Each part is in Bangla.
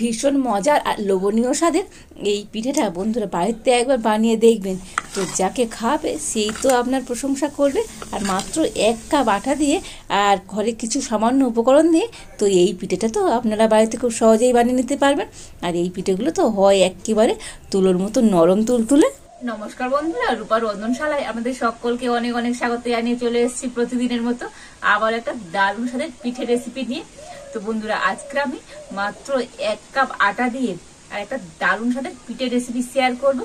ভীষণ মজার আর লোভনীয় স্বাদের এই পিঠেটা বন্ধুরা বাড়িতে একবার বানিয়ে দেখবেন, তো যাকে খাবে সেই তো আপনার প্রশংসা করবে। আর মাত্র 1 কাপ আটা দিয়ে আর ঘরে কিছু সামান্য উপকরণ দিয়ে তো এই পিঠেটা তো আপনারা বাড়িতে খুব সহজেই বানিয়ে নিতে পারবেন। আর এই পিঠেগুলো তো হয় একেবারে তুলোর মতো নরম তুলতুলে। নমস্কার বন্ধুরা, রূপার রন্ধনশালায় আমাদের সকলকে অনেক অনেক স্বাগত জানিয়ে চলে এসেছি প্রতিদিনের মতো আবার একটা দারুণ স্বাদের পিঠে রেসিপি নিয়ে। তো বন্ধুরা, আজকে আমি মাত্র 1 কাপ আটা দিয়ে আর একটা দারুণ স্বাদের পিঠে রেসিপি শেয়ার করব।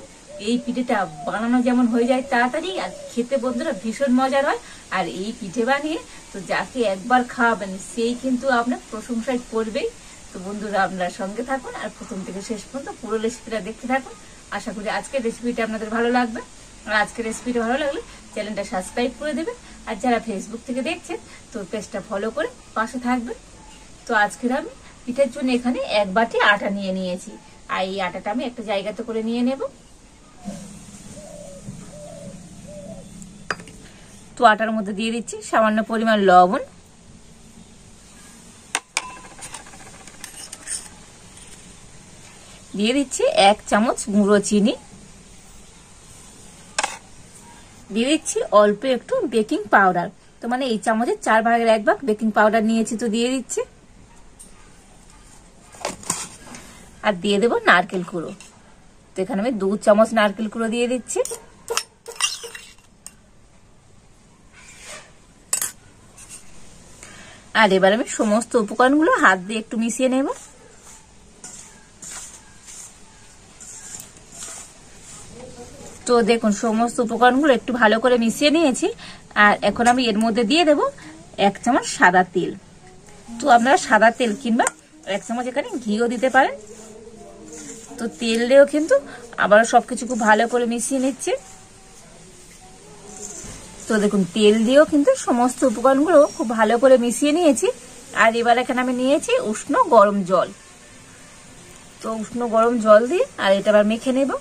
এই পিঠেটা বানানো যেমন হয়ে যায় তাড়াতাড়ি, আর খেতে বন্ধুরা ভীষণ মজার হয়। আর এই পিঠে বানিয়ে তো যাকে একবার খাওয়াবেন সেই কিন্তু আপনার প্রশংসায় করবেই। তো বন্ধুরা, আপনারা সঙ্গে থাকুন আর প্রথম থেকে শেষ পর্যন্ত পুরো রেসিপিটা দেখতে থাকুন। আশা করি আজকের রেসিপিটা আপনাদের ভালো লাগবে। আর আজকের রেসিপিটা ভালো লাগলে চ্যানেলটা সাবস্ক্রাইব করে দেবেন, আর যারা ফেসবুক থেকে দেখছেন তো পেজটা ফলো করে পাশে থাকবেন। তো আজকের আমি পিঠের জন্য এখানে 1 বাটি আটা নিয়ে নিয়েছি, আর এই আটাটা আমি একটা জায়গাতে করে নিয়ে নেব। তো আটার মধ্যে দিয়ে দিচ্ছি সামান্য পরিমাণ লবণ, দিয়ে দিচ্ছি 1 চামচ গুঁড়ো চিনি, দিয়ে দিচ্ছি অল্প একটু বেকিং পাউডার। তো মানে এই চামচের 4 ভাগের 1 ভাগ বেকিং পাউডার নিয়েছি, তো দিয়ে দিচ্ছি। আর দিয়ে দেবো নারকেল কুড়ো। তো এখানে আমি 2 চামচ নারকেল কুড়ো দিয়ে দিচ্ছি। আর এবার আমি সমস্ত উপকরণগুলো হাত দিয়ে একটু মিশিয়ে নেব। তো দেখুন সমস্ত উপকরণগুলো একটু ভালো করে মিশিয়ে নিয়েছি। আর এখন আমি এর মধ্যে দিয়ে দেব 1 চামচ সাদা তেল। তো আপনারা সাদা তেল কিংবা 1 চামচ এখানে ঘিও দিতে পারেন। তো তেল দিয়েও কিন্তু আবার সবকিছু খুব ভালো করে মিশিয়ে নিচ্ছে। তো দেখুন তেল দিয়েও কিন্তু সমস্ত উপকরণগুলো খুব ভালো করে মিশিয়ে নিয়েছি। আর এবার এখানে আমি নিয়েছি উষ্ণ গরম জল। তো উষ্ণ গরম জল দিয়ে আর এটা আবার মেখে নেব।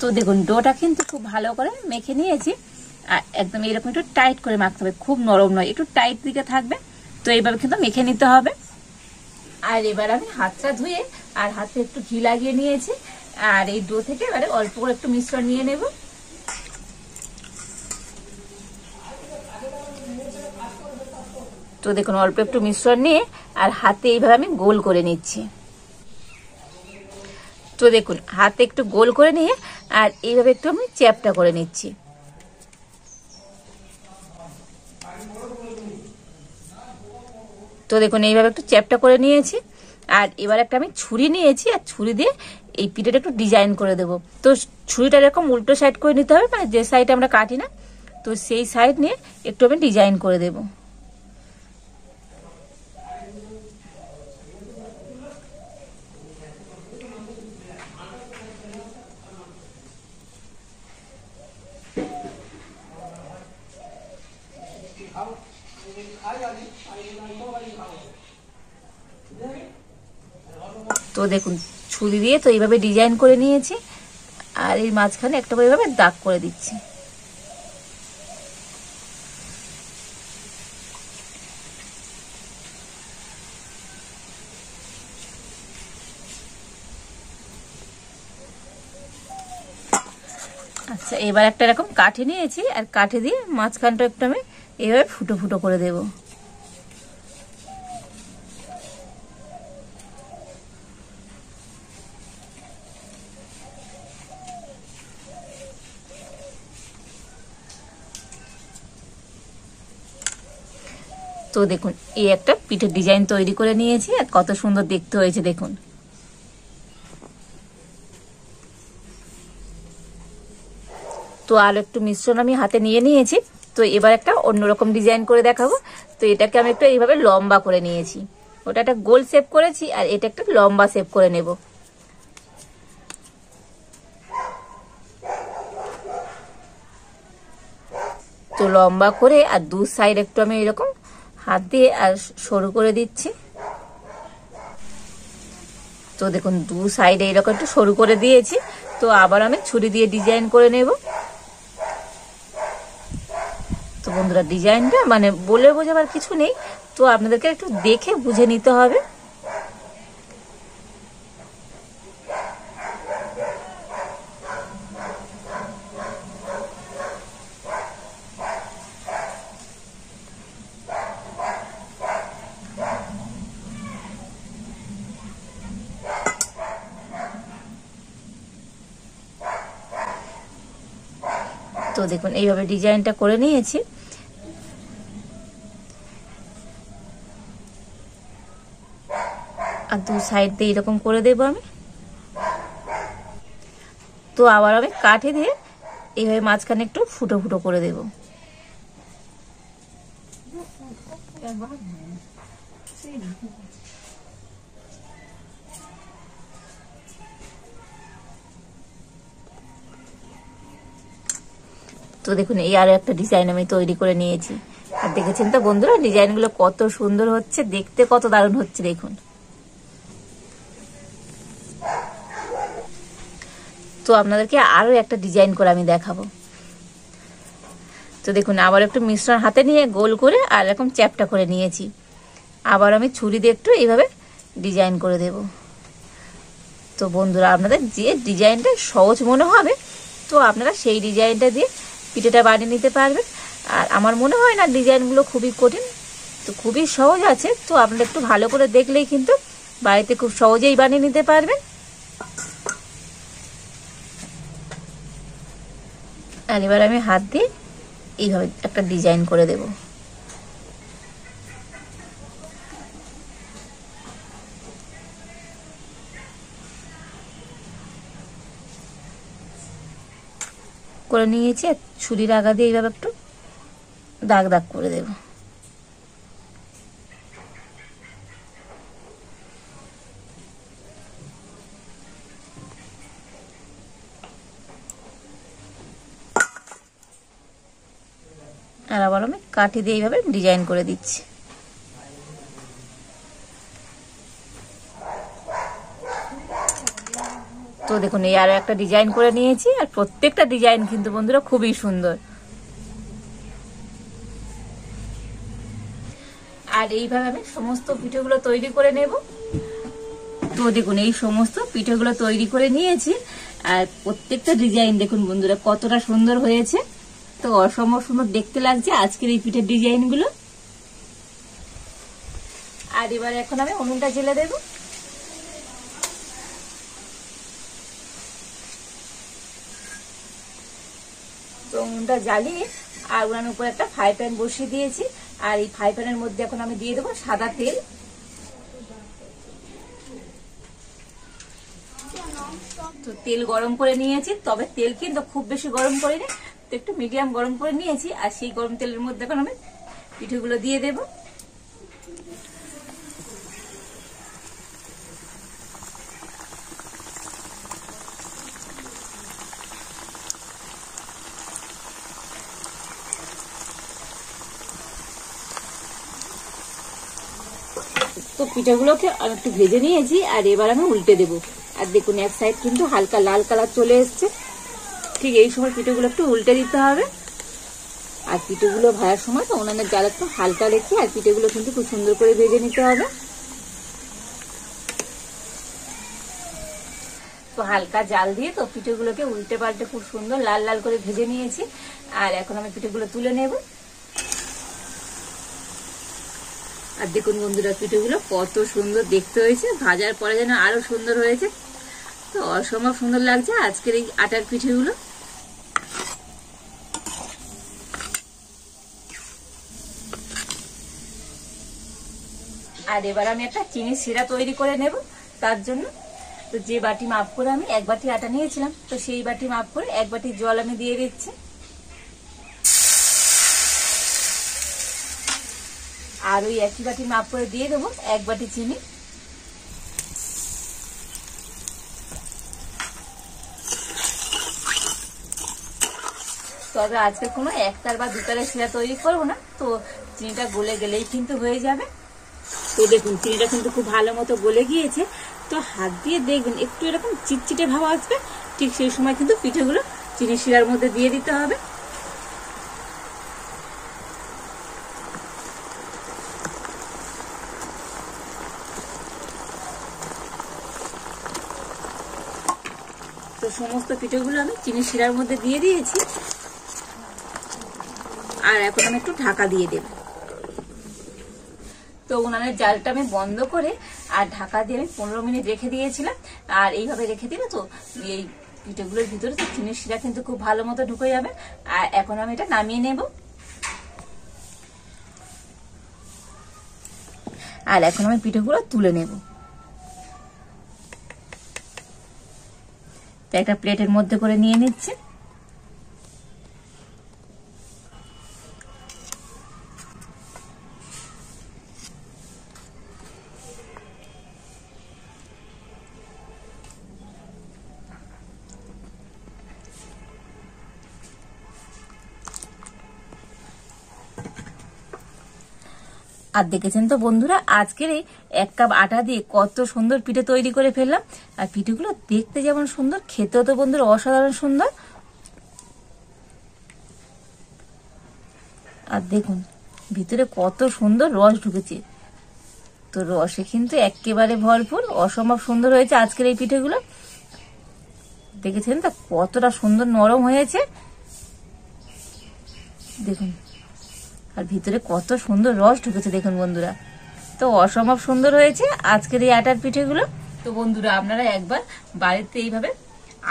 তো দেখুন ডোটা কিন্তু খুব ভালো করে মেখে নিয়েছি। আর একদম এরকম একটু টাইট করে মাখতে হবে, খুব নরম নয়, একটু টাইট দিকে থাকবে। তো এইভাবে কিন্তু মেখে নিতে হবে। আর এবার আমি হাতটা ধুয়ে আর হাতে একটু ঘি লাগিয়ে নিয়েছি। আর এই ডো থেকে এবারে অল্প করে একটু মিশ্রণ নিয়ে নেব। তো দেখুন অল্প একটু মিশ্রণ নিয়ে আর হাতে এইভাবে আমি গোল করে নিচ্ছি। তো দেখুন হাতে একটু গোল করে নিয়ে আর এইভাবে একটু আমি চ্যাপটা করে নিচ্ছি। তো দেখুন এইভাবে একটু চ্যাপটা করে নিয়েছি। আর এবার একটা আমি ছুরি নিয়েছি, আর ছুরি দিয়ে এই পিঠেটা একটু ডিজাইন করে দেব। তো ছুরিটা এরকম উল্টো সাইড করে নিতে হবে, মানে যে সাইড আমরা কাটি না তো সেই সাইড নিয়ে একটু আমি ডিজাইন করে দেব। তো দেখুন ছুরি দিয়ে তো এইভাবে ডিজাইন করে নিয়েছি। আর এর মাঝখানে একটা করে এইভাবে দাগ করে দিচ্ছি। আচ্ছা, এবার একটা এরকম কাঠি নিয়েছি, আর কাঠি দিয়ে মাঝখানটা একটু আমি এইভাবে ফুটো ফুটো করে দেব। তো দেখুন এই একটা পিঠের ডিজাইন তৈরি করে নিয়েছি, আর কত সুন্দর দেখতে হয়েছে দেখুন। তো আর একটু মিশ্রণ আমি হাতে নিয়ে নিয়েছি। তো এবার একটা অন্যরকম ডিজাইন করে দেখাবো। তো এটাকে আমি একটু এইভাবে লম্বা করে নিয়েছি, ওটা একটা গোল শেপ করেছি, আর এটা একটা লম্বা শেপ করে নেব। তো লম্বা করে আর 2 সাইড একটু আমি এরকম হাত দিয়ে আর সরু করে দিচ্ছি। তো তো দেখুন দু সাইডে এরকম একটু সরু করে দিয়েছি। তো আবার আমি ছুরি দিয়ে ডিজাইন করে নেব। তো বন্ধুরা ডিজাইনটা মানে বলে বোঝাবার কিছু নেই, তো আপনাদেরকে একটু দেখে বুঝে নিতে হবে। তো দেখুন এইভাবে ডিজাইনটা করে নিয়েছি। আর দু সাইড দিয়ে এরকম করে দেবো আমি। তো আবার আমি কাঠি দিয়ে এইভাবে মাঝখানে একটু ফুটো ফুটো করে দেব। তো দেখুন এই আরো একটা ডিজাইন আমি তৈরি করে নিয়েছি। আর দেখেছেন তো বন্ধুরা ডিজাইনগুলো কত সুন্দর হচ্ছে, দেখতে কত দারুণ হচ্ছে দেখুন। তো আপনাদেরকে আরো একটা ডিজাইন করে আমি দেখাবো। তো দেখুন আবার একটু মিশ্রণ হাতে নিয়ে গোল করে আর এরকম চ্যাপটা করে নিয়েছি। আবার আমি ছুরি দিয়ে একটু এইভাবে ডিজাইন করে দেব। তো বন্ধুরা আপনাদের যে ডিজাইনটা সহজ মনে হবে তো আপনারা সেই ডিজাইনটা দিয়ে পিঠেটা বানিয়ে নিতে পারবেন। আর আমার মনে হয় না ডিজাইনগুলো খুবই কঠিন, তো খুবই সহজ আছে। তো আপনারা একটু ভালো করে দেখলেই কিন্তু বাড়িতে খুব সহজেই বানিয়ে নিতে পারবেন। আর এবার আমি হাত দিয়ে এইভাবে একটা ডিজাইন করে দেব। করে নিয়েছি আর ছুরির আগা দিয়ে এইভাবে একটু দাগ দাগ করে দেব। আর আবার আমি কাঠি দিয়ে এইভাবে ডিজাইন করে দিচ্ছি। তো দেখুন এই আরো একটা ডিজাইন করে নিয়েছি। আর প্রত্যেকটা ডিজাইন কিন্তু বন্ধুরা খুবই সুন্দর। আর এইভাবে আমি সমস্ত পিঠেগুলো তৈরি করে নেব। তো দেখুন এই সমস্ত পিঠেগুলো তৈরি করে নিয়েছি। আর প্রত্যেকটা ডিজাইন দেখুন বন্ধুরা কতটা সুন্দর হয়েছে। তো অসম্ভব সুন্দর দেখতে লাগছে আজকের এই পিঠের ডিজাইনগুলো। আর এবারে এখন আমি উনুনটা জ্বেলে দেব। তো উনুনটা জ্বালিয়ে আর উনানের উপর একটা ফ্রাই প্যান বসিয়ে দিয়েছি। আর এই ফ্রাই প্যানের মধ্যে এখন আমি দিয়ে দেবো সাদা তেল। তো তেল গরম করে নিয়েছি, তবে তেল কিন্তু খুব বেশি গরম করিনি, তো একটু মিডিয়াম গরম করে নিয়েছি। আর সেই গরম তেলের মধ্যে এখন আমি পিঠেগুলো দিয়ে দেব। তো পিঠাগুলোকে আমি একটু ভেজে নিয়েছি আর এবার আমি উল্টে দেবো। আর দেখুন এক সাইড কিন্তু হালকা লাল কালার চলে এসছে। ঠিক এই সময় পিঠেগুলো একটু উল্টে দিতে হবে। আর পিঠেগুলো ভাজার সময় তো উনানের জ্বালা একটু হালকা রেখে আর পিঠেগুলো কিন্তু খুব সুন্দর করে ভেজে নিতে হবে। তো হালকা জাল দিয়ে তো পিঠেগুলোকে উল্টে পাল্টে খুব সুন্দর লাল লাল করে ভেজে নিয়েছি। আর এখন আমি পিঠেগুলো তুলে নেব। আর দেখুন বন্ধুরা পিঠেগুলো কত সুন্দর দেখতে হয়েছে, ভাজার পরে যেন আরো সুন্দর হয়েছে। তো অসম্ভব সুন্দর লাগছে আজকের এই আটার পিঠেগুলো। আর এবার আমি একটা চিনির শিরা তৈরি করে নেব। তার জন্য তো যে বাটি মাপ করে আমি এক বাটি আটা নিয়েছিলাম, তো সেই বাটি মাপ করে এক বাটি জল আমি দিয়ে দিচ্ছি। আর ওই একই বাটি মাপ করে দিয়ে দেবো এক বাটি চিনি। তবে আজকে কোনো একতার বা দুতারের শিরা তৈরি করবো না, তো চিনিটা গলে গেলেই কিন্তু হয়ে যাবে। তো দেখুন চিনিটা কিন্তু খুব ভালো মতো গলে গিয়েছে। তো হাত দিয়ে দেখবেন একটু এরকম চিটচিটে ভাব আসবে, ঠিক সেই সময় কিন্তু পিঠেগুলো চিনি শিরার মধ্যে দিয়ে দিতে হবে। তো সমস্ত পিঠেগুলো আমি চিনি শিরার মধ্যে দিয়ে দিয়েছি, আর এখন আমি একটু ঢাকা দিয়ে দেব। তো উনানের জালটা আমি বন্ধ করে আর ঢাকা দিয়ে আমি 15 মিনিট রেখে দিয়েছিলাম। আর এইভাবে রেখে দিলে তো এই পিঠেগুলোর ভিতরে তো চিনির শিরা কিন্তু খুব ভালো মতো ঢুকে যাবে। আর এখন আমি এটা নামিয়ে নেব। আর এখন আমি পিঠেগুলো তুলে নেব। তো একটা প্লেটের মধ্যে করে নিয়ে নিচ্ছি। আর দেখেছেন তো বন্ধুরা, আজকের এই 1 কাপ আটা দিয়ে কত সুন্দর পিঠে তৈরি করে ফেললাম। আর পিঠেগুলো দেখতে যেমন সুন্দর, খেতেও তো বন্ধুরা অসাধারণ সুন্দর। আর দেখুন ভিতরে কত সুন্দর রস ঢুকেছে, তো রসে কিন্তু একেবারে ভরপুর, অসম্ভব সুন্দর হয়েছে আজকের এই পিঠেগুলো। দেখেছেন তো কতটা সুন্দর নরম হয়েছে, দেখুন। আর ভিতরে কত সুন্দর রস ঢুকেছে দেখুন বন্ধুরা, তো অসম্ভব সুন্দর হয়েছে আজকের এই আটার পিঠেগুলো। তো বন্ধুরা আপনারা একবার বাড়িতে এইভাবে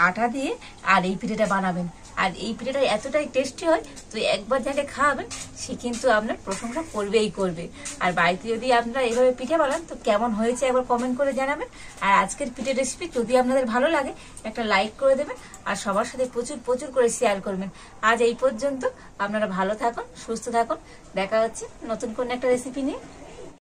আটা দিয়ে আর এই পিঠেটা বানাবেন। আর এই পিঠেটা এতটাই টেস্টি হয়, তো একবার যাকে খাওয়াবেন সে কিন্তু আপনার প্রশংসা করবেই করবে। আর বাড়িতে যদি আপনারা এইভাবে পিঠে বানান তো কেমন হয়েছে একবার কমেন্ট করে জানাবেন। আর আজকের পিঠে রেসিপি যদি আপনাদের ভালো লাগে একটা লাইক করে দেবেন, আর সবার সাথে প্রচুর প্রচুর করে শেয়ার করবেন। আজ এই পর্যন্ত, আপনারা ভালো থাকুন, সুস্থ থাকুন, দেখা হচ্ছে নতুন কোন একটা রেসিপি নিয়ে।